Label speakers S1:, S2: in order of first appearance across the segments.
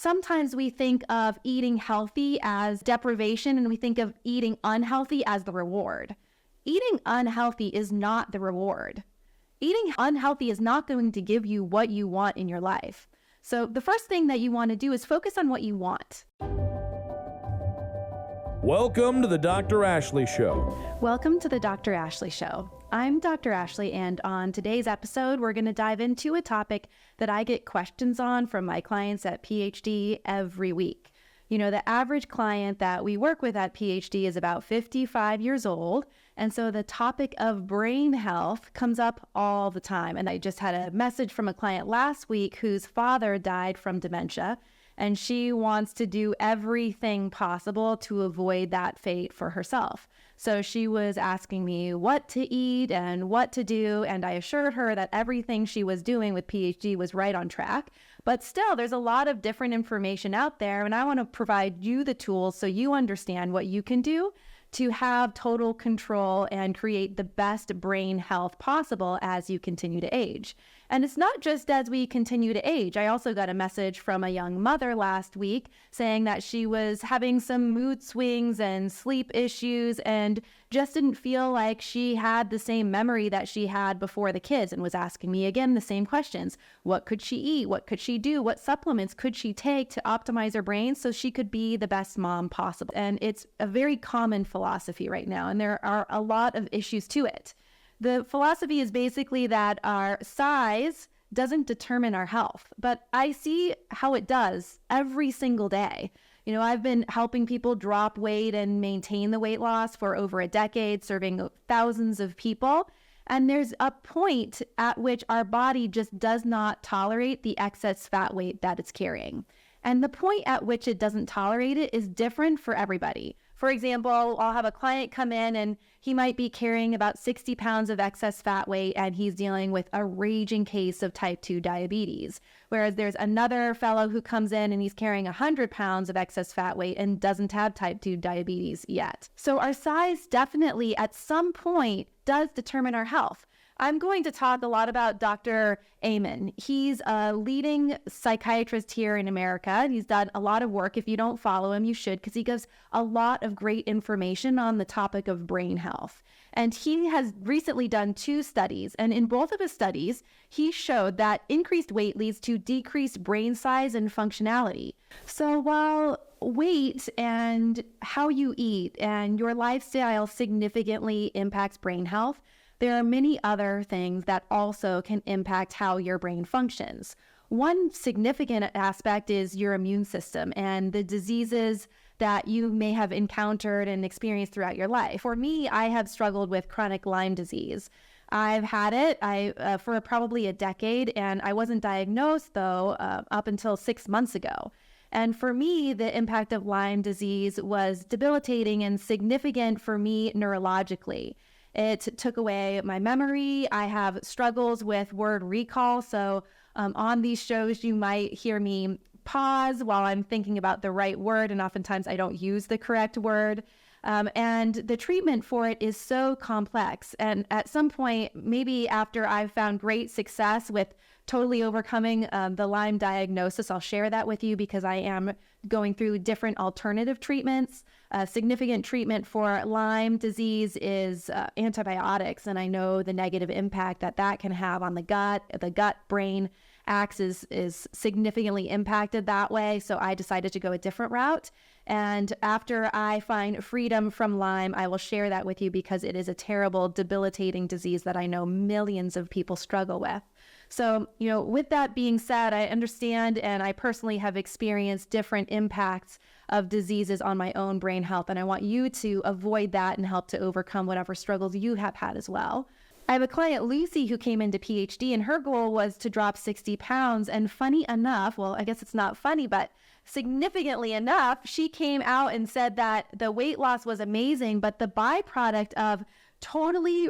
S1: Sometimes we think of eating healthy as deprivation, and we think of eating unhealthy as the reward. Eating unhealthy is not the reward. Eating unhealthy is not going to give you what you want in your life. So the first thing that you want to do is focus on what you want.
S2: Welcome to the Dr. Ashley Show.
S1: Welcome to the Dr. Ashley Show. I'm Dr. Ashley, and on today's episode, we're going to dive into a topic that I get questions on from my clients at PhD every week. You know, the average client that we work with at PhD is about 55 years old, and so the topic of brain health comes up all the time. And I just had a message from a client last week whose father died from dementia, and she wants to do everything possible to avoid that fate for herself. So she was asking me what to eat and what to do, and I assured her that everything she was doing with PhD was right on track. But still, there's a lot of different information out there, and I want to provide you the tools so you understand what you can do to have total control and create the best brain health possible as you continue to age. And it's not just as we continue to age. I also got a message from a young mother last week saying that she was having some mood swings and sleep issues and just didn't feel like she had the same memory that she had before the kids, and was asking me again the same questions. What could she eat? What could she do? What supplements could she take to optimize her brain so she could be the best mom possible? And it's a very common philosophy right now, and there are a lot of issues to it. The philosophy is basically that our size doesn't determine our health, but I see how it does every single day. You know, I've been helping people drop weight and maintain the weight loss for over a decade, serving thousands of people. And there's a point at which our body just does not tolerate the excess fat weight that it's carrying. And the point at which it doesn't tolerate it is different for everybody. For example, I'll have a client come in and he might be carrying about 60 pounds of excess fat weight, and he's dealing with a raging case of type 2 diabetes. Whereas there's another fellow who comes in and he's carrying 100 pounds of excess fat weight and doesn't have type 2 diabetes yet. So our size definitely at some point does determine our health. I'm going to talk a lot about Dr. Amen. He's a leading psychiatrist here in America. He's done a lot of work. If you don't follow him, you should, because he gives a lot of great information on the topic of brain health. And he has recently done 2 studies, and in both of his studies, he showed that increased weight leads to decreased brain size and functionality. So while weight and how you eat and your lifestyle significantly impacts brain health, there are many other things that also can impact how your brain functions. One significant aspect is your immune system and the diseases that you may have encountered and experienced throughout your life. For me, I have struggled with chronic Lyme disease. I've had it for probably a decade, and I wasn't diagnosed, though, up until 6 months ago. And for me, the impact of Lyme disease was debilitating and significant for me neurologically. It took away my memory. I have struggles with word recall. So on these shows, you might hear me pause while I'm thinking about the right word, and oftentimes I don't use the correct word. And the treatment for it is so complex. And at some point, maybe after I've found great success with totally overcoming the Lyme diagnosis, I'll share that with you, because I am going through different alternative treatments. Significant treatment for Lyme disease is antibiotics, and I know the negative impact that that can have on the gut. The gut-brain axis is significantly impacted that way, so I decided to go a different route. And after I find freedom from Lyme, I will share that with you, because it is a terrible, debilitating disease that I know millions of people struggle with. So, you know, with that being said, I understand, and I personally have experienced different impacts of diseases on my own brain health, and I want you to avoid that and help to overcome whatever struggles you have had as well. I have a client, Lucy, who came into PhD, and her goal was to drop 60 pounds. And funny enough, well, I guess it's not funny, but significantly enough, she came out and said that the weight loss was amazing, but the byproduct of totally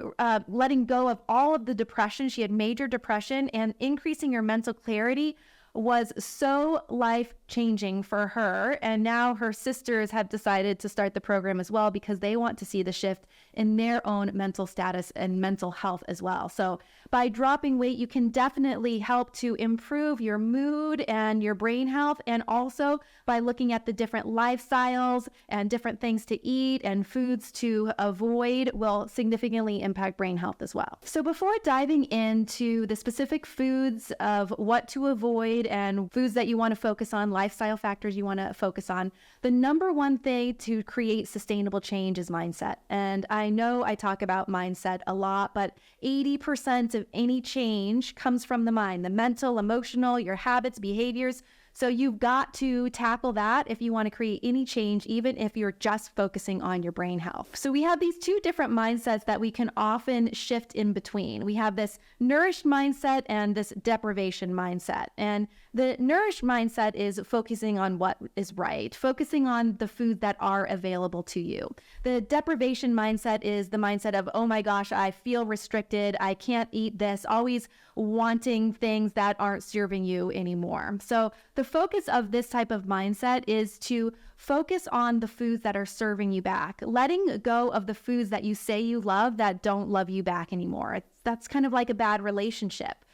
S1: letting go of all of the depression, she had major depression, and increasing her mental clarity was so life-changing for her. And now her sisters have decided to start the program as well, because they want to see the shift in their own mental status and mental health as well. So by dropping weight, you can definitely help to improve your mood and your brain health. And also by looking at the different lifestyles and different things to eat and foods to avoid will significantly impact brain health as well. So before diving into the specific foods of what to avoid and foods that you want to focus on, lifestyle factors you want to focus on, the number one thing to create sustainable change is mindset. And I know I talk about mindset a lot, but 80% of any change comes from the mind, the mental, emotional, your habits, behaviors. So you've got to tackle that if you want to create any change, even if you're just focusing on your brain health. So we have these two different mindsets that we can often shift in between. We have this nourished mindset and this deprivation mindset. And the nourished mindset is focusing on what is right, focusing on the foods that are available to you. The deprivation mindset is the mindset of, oh my gosh, I feel restricted, I can't eat this, always wanting things that aren't serving you anymore. So the focus of this type of mindset is to focus on the foods that are serving you back, letting go of the foods that you say you love that don't love you back anymore. That's kind of like a bad relationship.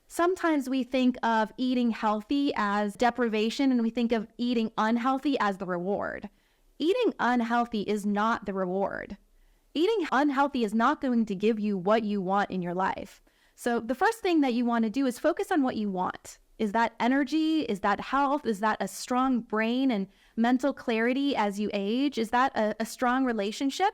S1: Sometimes we think of eating healthy as deprivation, and we think of eating unhealthy as the reward. Eating unhealthy is not the reward. Eating unhealthy is not going to give you what you want in your life. So the first thing that you want to do is focus on what you want. Is that energy? Is that health? Is that a strong brain and mental clarity as you age? Is that a strong relationship?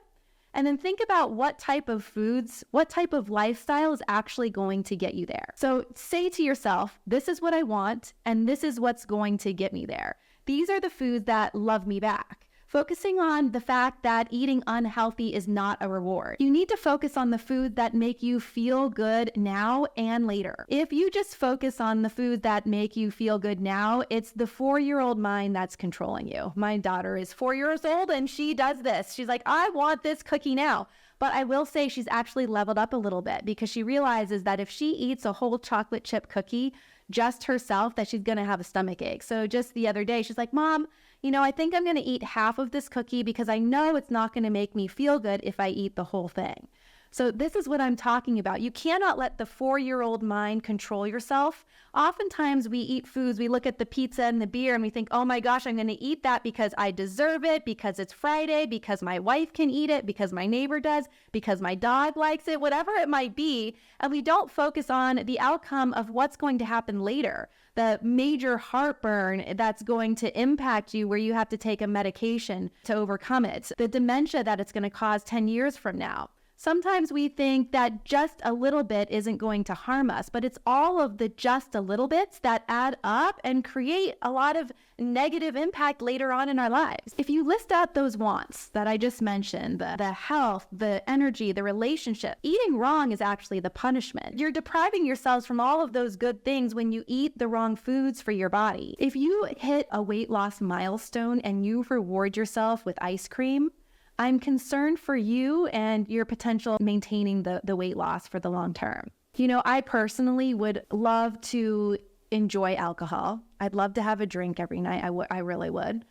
S1: And then think about what type of foods, what type of lifestyle is actually going to get you there. So say to yourself, this is what I want, and this is what's going to get me there. These are the foods that love me back. Focusing on the fact that eating unhealthy is not a reward. You need to focus on the food that make you feel good now and later. If you just focus on the food that make you feel good now, it's the 4-year-old mind that's controlling you. My daughter is 4 years old and she does this. She's like, I want this cookie now. But I will say she's actually leveled up a little bit because she realizes that if she eats a whole chocolate chip cookie just herself, that she's going to have a stomach ache. So just the other day, she's like, Mom, I think I'm going to eat half of this cookie because I know it's not going to make me feel good if I eat the whole thing. So this is what I'm talking about. You cannot let the 4-year-old mind control yourself. Oftentimes we eat foods, we look at the pizza and the beer and we think, oh my gosh, I'm going to eat that because I deserve it, because it's Friday, because my wife can eat it, because my neighbor does, because my dog likes it, whatever it might be. And we don't focus on the outcome of what's going to happen later. The major heartburn that's going to impact you where you have to take a medication to overcome it. The dementia that it's going to cause 10 years from now. Sometimes we think that just a little bit isn't going to harm us, but it's all of the just a little bits that add up and create a lot of negative impact later on in our lives. If you list out those wants that I just mentioned, the health, the energy, the relationship, eating wrong is actually the punishment. You're depriving yourselves from all of those good things when you eat the wrong foods for your body. If you hit a weight loss milestone and you reward yourself with ice cream, I'm concerned for you and your potential maintaining the weight loss for the long term. I personally would love to enjoy alcohol. I'd love to have a drink every night. I really would.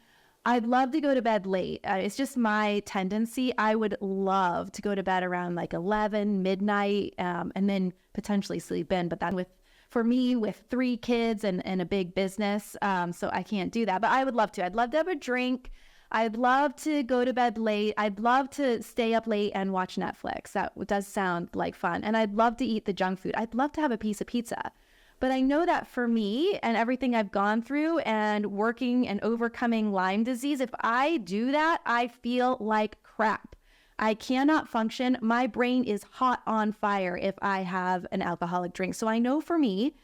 S1: I'd love to go to bed late. It's just my tendency. I would love to go to bed around like 11, midnight, and then potentially sleep in. But for me, with 3 kids and a big business, so I can't do that. But I would love to. I'd love to have a drink. I'd love to go to bed late. I'd love to stay up late and watch Netflix. That does sound like fun. And I'd love to eat the junk food. I'd love to have a piece of pizza. But I know that for me and everything I've gone through and working and overcoming Lyme disease, if I do that, I feel like crap. I cannot function. My brain is hot on fire if I have an alcoholic drink. So I know for me,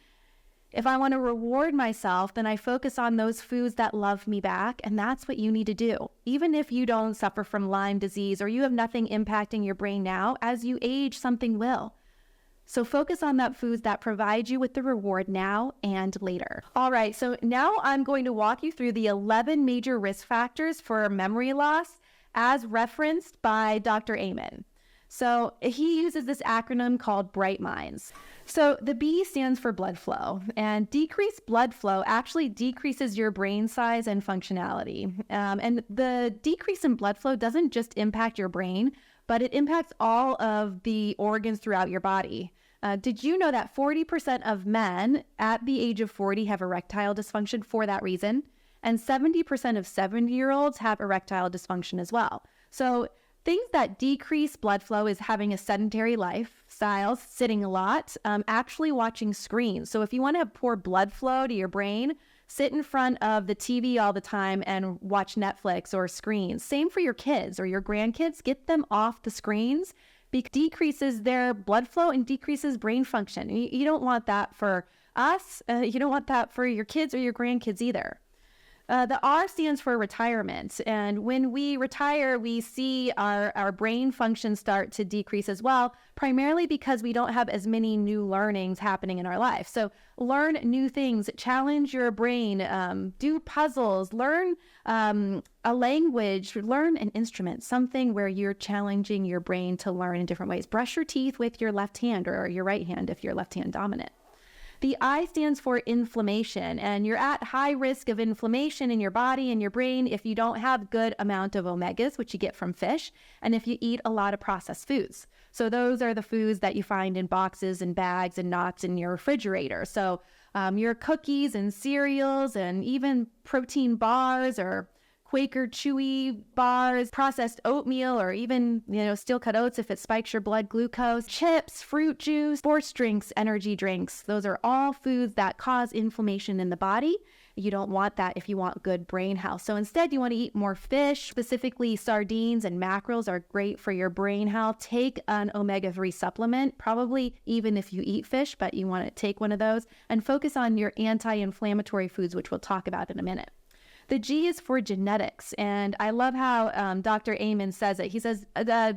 S1: if I want to reward myself, then I focus on those foods that love me back, and that's what you need to do. Even if you don't suffer from Lyme disease or you have nothing impacting your brain now, as you age, something will. So focus on that foods that provide you with the reward now and later. All right, so now I'm going to walk you through the 11 major risk factors for memory loss as referenced by Dr. Amen. So he uses this acronym called Bright Minds. So the B stands for blood flow, and decreased blood flow actually decreases your brain size and functionality. And the decrease in blood flow doesn't just impact your brain, but it impacts all of the organs throughout your body. Did you know that 40% of men at the age of 40 have erectile dysfunction for that reason? And 70% of 70-year-olds have erectile dysfunction as well. So things that decrease blood flow is having a sedentary lifestyle, sitting a lot, actually watching screens. So if you want to have poor blood flow to your brain, sit in front of the TV all the time and watch Netflix or screens. Same for your kids or your grandkids. Get them off the screens. Decreases their blood flow and decreases brain function. You don't want that for us. You don't want that for your kids or your grandkids either. The R stands for retirement. And when we retire, we see our brain function start to decrease as well, primarily because we don't have as many new learnings happening in our life. So learn new things, challenge your brain, do puzzles, learn a language, learn an instrument, something where you're challenging your brain to learn in different ways. Brush your teeth with your left hand or your right hand if you're left hand dominant. The I stands for inflammation, and you're at high risk of inflammation in your body and your brain if you don't have good amount of omegas, which you get from fish, and if you eat a lot of processed foods. So those are the foods that you find in boxes and bags and not in your refrigerator. So your cookies and cereals and even protein bars or Quaker Chewy bars, processed oatmeal, or even, steel cut oats if it spikes your blood glucose, chips, fruit juice, sports drinks, energy drinks. Those are all foods that cause inflammation in the body. You don't want that if you want good brain health. So instead, you want to eat more fish, specifically sardines and mackerels are great for your brain health. Take an omega-3 supplement, probably even if you eat fish, but you want to take one of those and focus on your anti-inflammatory foods, which we'll talk about in a minute. The G is for genetics, and I love how Dr. Amen says it. He says,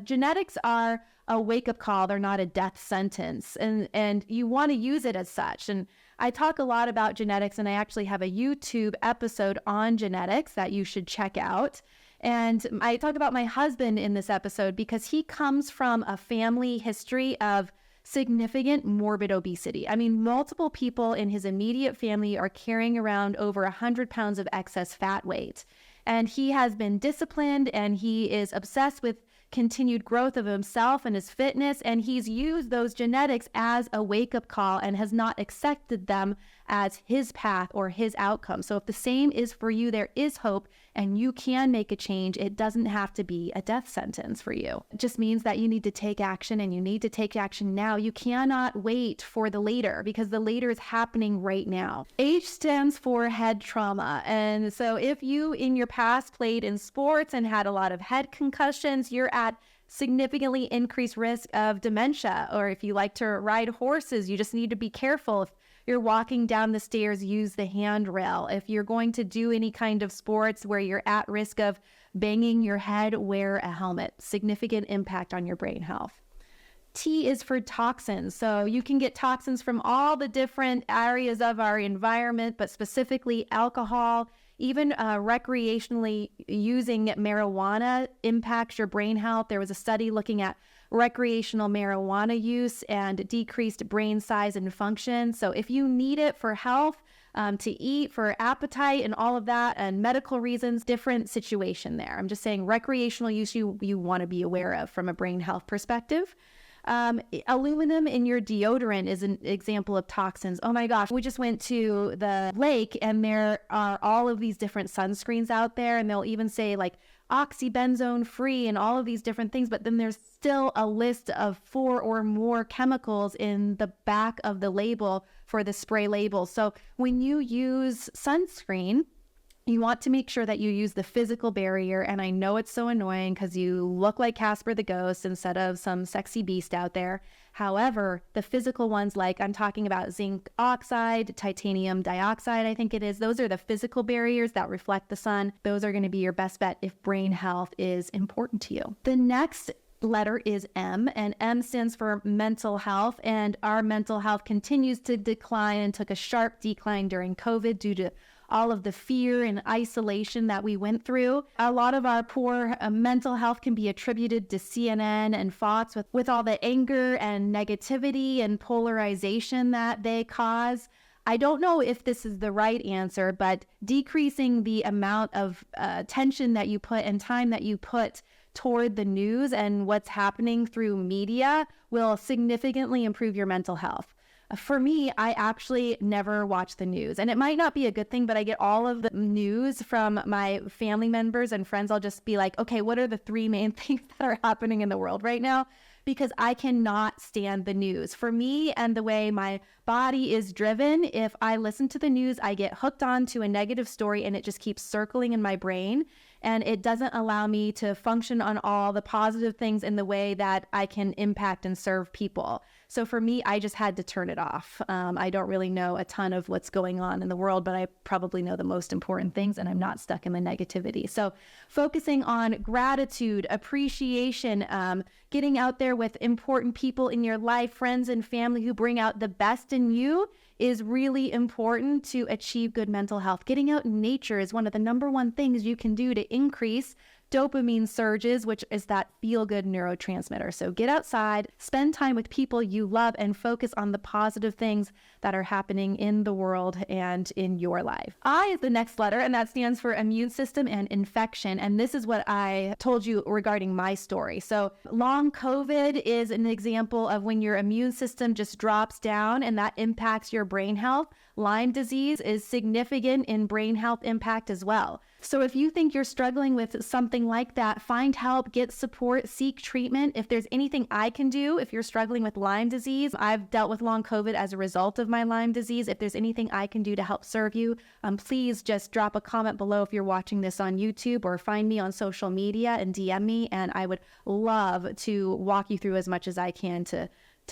S1: genetics are a wake-up call. They're not a death sentence, and you want to use it as such. And I talk a lot about genetics, and I actually have a YouTube episode on genetics that you should check out. And I talk about my husband in this episode because he comes from a family history of significant morbid obesity. I mean, multiple people in his immediate family are carrying around over 100 pounds of excess fat weight. And he has been disciplined and he is obsessed with continued growth of himself and his fitness. And he's used those genetics as a wake-up call and has not accepted them as his path or his outcome. So if the same is for you, there is hope and you can make a change. It doesn't have to be a death sentence for you. It just means that you need to take action and you need to take action now. You cannot wait for the later because the later is happening right now. H stands for head trauma. And so if you in your past played in sports and had a lot of head concussions, you're at significantly increased risk of dementia. Or if you like to ride horses, you just need to be careful. If you're walking down the stairs, use the handrail. If you're going to do any kind of sports where you're at risk of banging your head, wear a helmet. Significant impact on your brain health. T is for toxins. So you can get toxins from all the different areas of our environment, but specifically alcohol, even recreationally using marijuana impacts your brain health. There was a study looking at recreational marijuana use and decreased brain size and function. So if you need it for health, to eat, for appetite and all of that, and medical reasons, different situation there. I'm just saying recreational use you want to be aware of from a brain health perspective. Aluminum in your deodorant is an example of toxins. Oh my gosh, we just went to the lake and there are all of these different sunscreens out there, and they'll even say like oxybenzone free and all of these different things, but then there's still a list of 4 or more chemicals in the back of the label for the spray label. So when you use sunscreen, you want to make sure that you use the physical barrier. And I know it's so annoying because you look like Casper the Ghost instead of some sexy beast out there. However, the physical ones, like I'm talking about zinc oxide, titanium dioxide, I think it is. Those are the physical barriers that reflect the sun. Those are going to be your best bet if brain health is important to you. The next letter is M, and M stands for mental health. And our mental health continues to decline and took a sharp decline during COVID due to all of the fear and isolation that we went through. A lot of our poor mental health can be attributed to CNN and Fox with all the anger and negativity and polarization that they cause. I don't know if this is the right answer, but decreasing the amount of attention that you put and time that you put toward the news and what's happening through media will significantly improve your mental health. For me, I actually never watch the news, and it might not be a good thing, but I get all of the news from my family members and friends. I'll just be like, okay, what are the three main things that are happening in the world right now? Because I cannot stand the news. For me and the way my body is driven, if I listen to the news, I get hooked on to a negative story and it just keeps circling in my brain. And it doesn't allow me to function on all the positive things in the way that I can impact and serve people. So for me, I just had to turn it off. I don't really know a ton of what's going on in the world, but I probably know the most important things, and I'm not stuck in the negativity. So focusing on gratitude, appreciation, getting out there with important people in your life, friends and family who bring out the best in you is really important to achieve good mental health. Getting out in nature is one of the number one things you can do to increase dopamine surges, which is that feel-good neurotransmitter. So get outside, spend time with people you love, and focus on the positive things that are happening in the world and in your life. I is the next letter, and that stands for immune system and infection. And this is what I told you regarding my story. So long COVID is an example of when your immune system just drops down and that impacts your brain health. Lyme disease is significant in brain health impact as well. So if you think you're struggling with something like that, find help, get support, seek treatment. If there's anything I can do, if you're struggling with Lyme disease, I've dealt with long COVID as a result of my Lyme disease. If there's anything I can do to help serve you, please just drop a comment below if you're watching this on YouTube, or find me on social media and DM me, and I would love to walk you through as much as I can to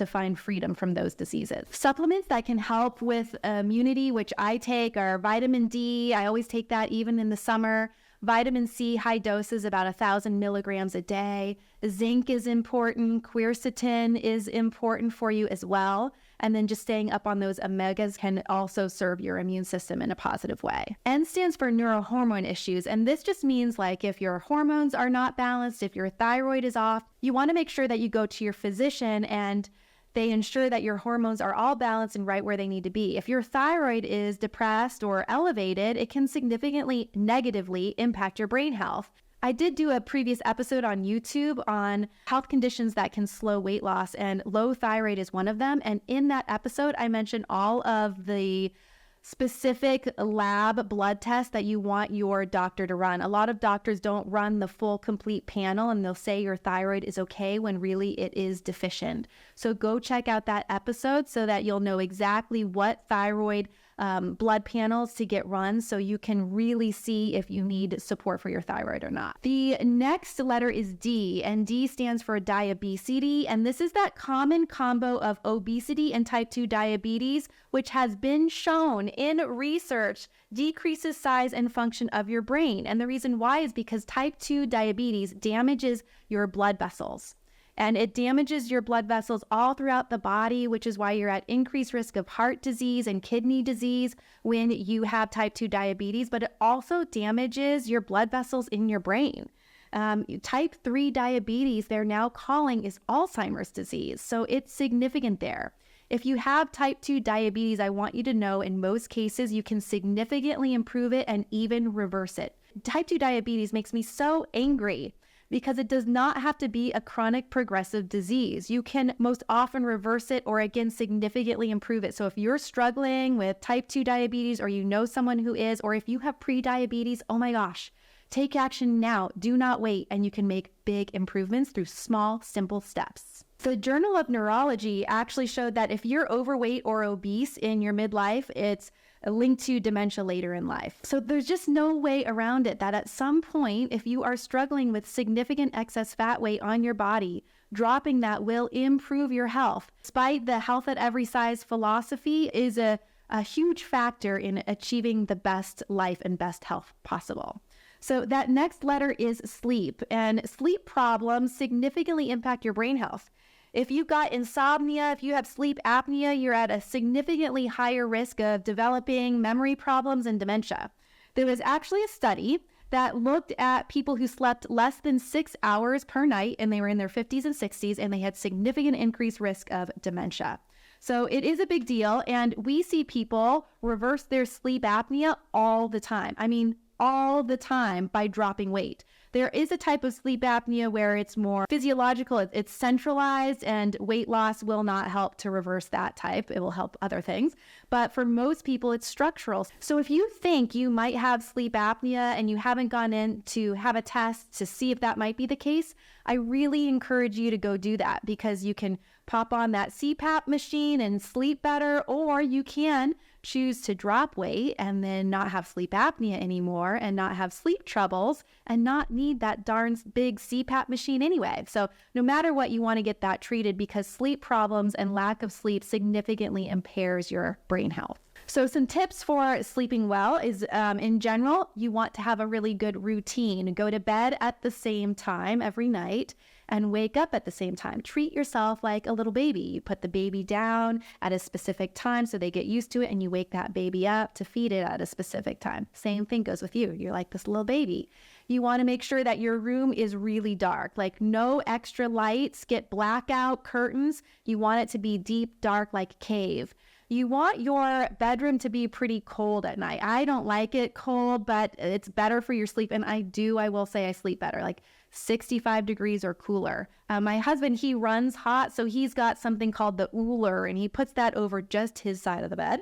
S1: find freedom from those diseases. Supplements that can help with immunity, which I take, are vitamin D. I always take that even in the summer. Vitamin C, high doses, about 1,000 milligrams a day. Zinc is important. Quercetin is important for you as well. And then just staying up on those omegas can also serve your immune system in a positive way. N stands for neurohormone issues. And this just means like if your hormones are not balanced, if your thyroid is off, you want to make sure that you go to your physician and they ensure that your hormones are all balanced and right where they need to be. If your thyroid is depressed or elevated, it can significantly negatively impact your brain health. I did do a previous episode on YouTube on health conditions that can slow weight loss, and low thyroid is one of them. And in that episode, I mentioned all of the specific lab blood tests that you want your doctor to run. A lot of doctors don't run the full complete panel, and they'll say your thyroid is okay when really it is deficient. So go check out that episode so that you'll know exactly what thyroid blood panels to get run, so you can really see if you need support for your thyroid or not. The next letter is D, and D stands for diabesity, and this is that common combo of obesity and type 2 diabetes, which has been shown in research decreases size and function of your brain. And the reason why is because type 2 diabetes damages your blood vessels. And it damages your blood vessels all throughout the body, which is why you're at increased risk of heart disease and kidney disease when you have type 2 diabetes, but it also damages your blood vessels in your brain. Type 3 diabetes, they're now calling, is Alzheimer's disease. So it's significant there. If you have type 2 diabetes, I want you to know in most cases you can significantly improve it and even reverse it. Type 2 diabetes makes me so angry because it does not have to be a chronic progressive disease. You can most often reverse it or again significantly improve it. So if you're struggling with type 2 diabetes, or you know someone who is, or if you have pre-diabetes, oh my gosh, take action now. Do not wait, and you can make big improvements through small, simple steps. The Journal of Neurology actually showed that if you're overweight or obese in your midlife, it's linked to dementia later in life. So there's just no way around it that at some point, if you are struggling with significant excess fat weight on your body, dropping that will improve your health. Despite the health at every size philosophy is a huge factor in achieving the best life and best health possible. So that next letter is sleep, and sleep problems significantly impact your brain health. If you've got insomnia, if you have sleep apnea, you're at a significantly higher risk of developing memory problems and dementia. There was actually a study that looked at people who slept less than 6 hours per night, and they were in their 50s and 60s, and they had significant increased risk of dementia. So it is a big deal, and we see people reverse their sleep apnea all the time. I mean, all the time by dropping weight. There is a type of sleep apnea where it's more physiological, it's centralized, and weight loss will not help to reverse that type. It will help other things. But for most people, it's structural. So if you think you might have sleep apnea and you haven't gone in to have a test to see if that might be the case, I really encourage you to go do that, because you can pop on that CPAP machine and sleep better, or you can choose to drop weight and then not have sleep apnea anymore and not have sleep troubles and not need that darn big CPAP machine anyway. So no matter what, you want to get that treated, because sleep problems and lack of sleep significantly impairs your brain health. So some tips for sleeping well is, in general, you want to have a really good routine. Go to bed at the same time every night and wake up at the same time. Treat yourself like a little baby. You put the baby down at a specific time so they get used to it, and you wake that baby up to feed it at a specific time. Same thing goes with you. You're like this little baby. You want to make sure that your room is really dark, like no extra lights, get blackout curtains. You want it to be deep, dark, like a cave. You want your bedroom to be pretty cold at night. I don't like it cold, but it's better for your sleep. And I will say I sleep better, like 65 degrees or cooler. My husband, he runs hot, so he's got something called the Ooler, and he puts that over just his side of the bed.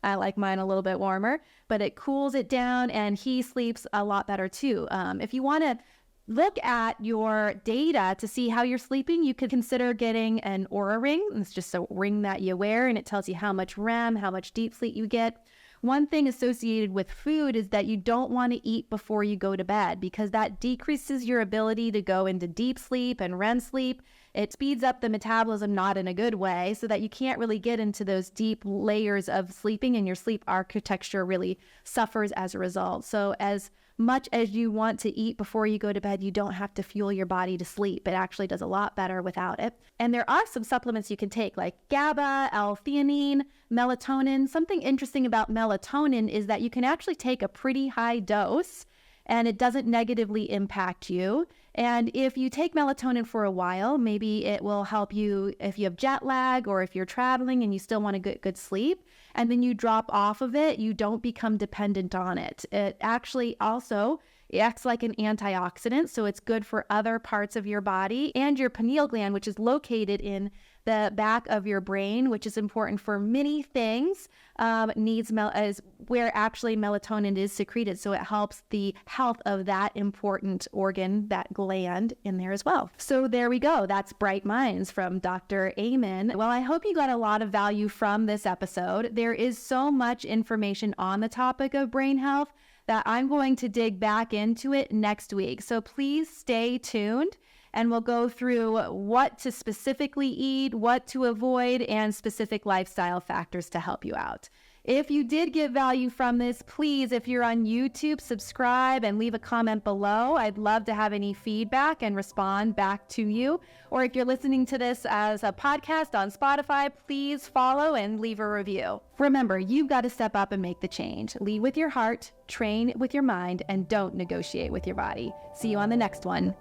S1: I like mine a little bit warmer, but it cools it down, and he sleeps a lot better too. If you want to look at your data to see how you're sleeping, you could consider getting an Oura ring. It's just a ring that you wear, and it tells you how much REM, how much deep sleep you get. One thing associated with food is that you don't want to eat before you go to bed, because that decreases your ability to go into deep sleep and REM sleep. It speeds up the metabolism, not in a good way, so that you can't really get into those deep layers of sleeping, and your sleep architecture really suffers as a result. So as much as you want to eat before you go to bed, you don't have to fuel your body to sleep. It actually does a lot better without it. And there are some supplements you can take, like GABA, L-theanine, melatonin. Something interesting about melatonin is that you can actually take a pretty high dose and it doesn't negatively impact you. And if you take melatonin for a while, maybe it will help you if you have jet lag or if you're traveling and you still want to get good sleep, and then you drop off of it, you don't become dependent on it. It actually also acts like an antioxidant, so it's good for other parts of your body. And your pineal gland, which is located in the back of your brain, which is important for many things, is where actually melatonin is secreted. So it helps the health of that important organ, that gland in there as well. So there we go. That's Bright Minds from Dr. Amen. Well, I hope you got a lot of value from this episode. There is so much information on the topic of brain health that I'm going to dig back into it next week. So please stay tuned, and we'll go through what to specifically eat, what to avoid, and specific lifestyle factors to help you out. If you did get value from this, please, if you're on YouTube, subscribe and leave a comment below. I'd love to have any feedback and respond back to you. Or if you're listening to this as a podcast on Spotify, please follow and leave a review. Remember, you've got to step up and make the change. Lead with your heart, train with your mind, and don't negotiate with your body. See you on the next one.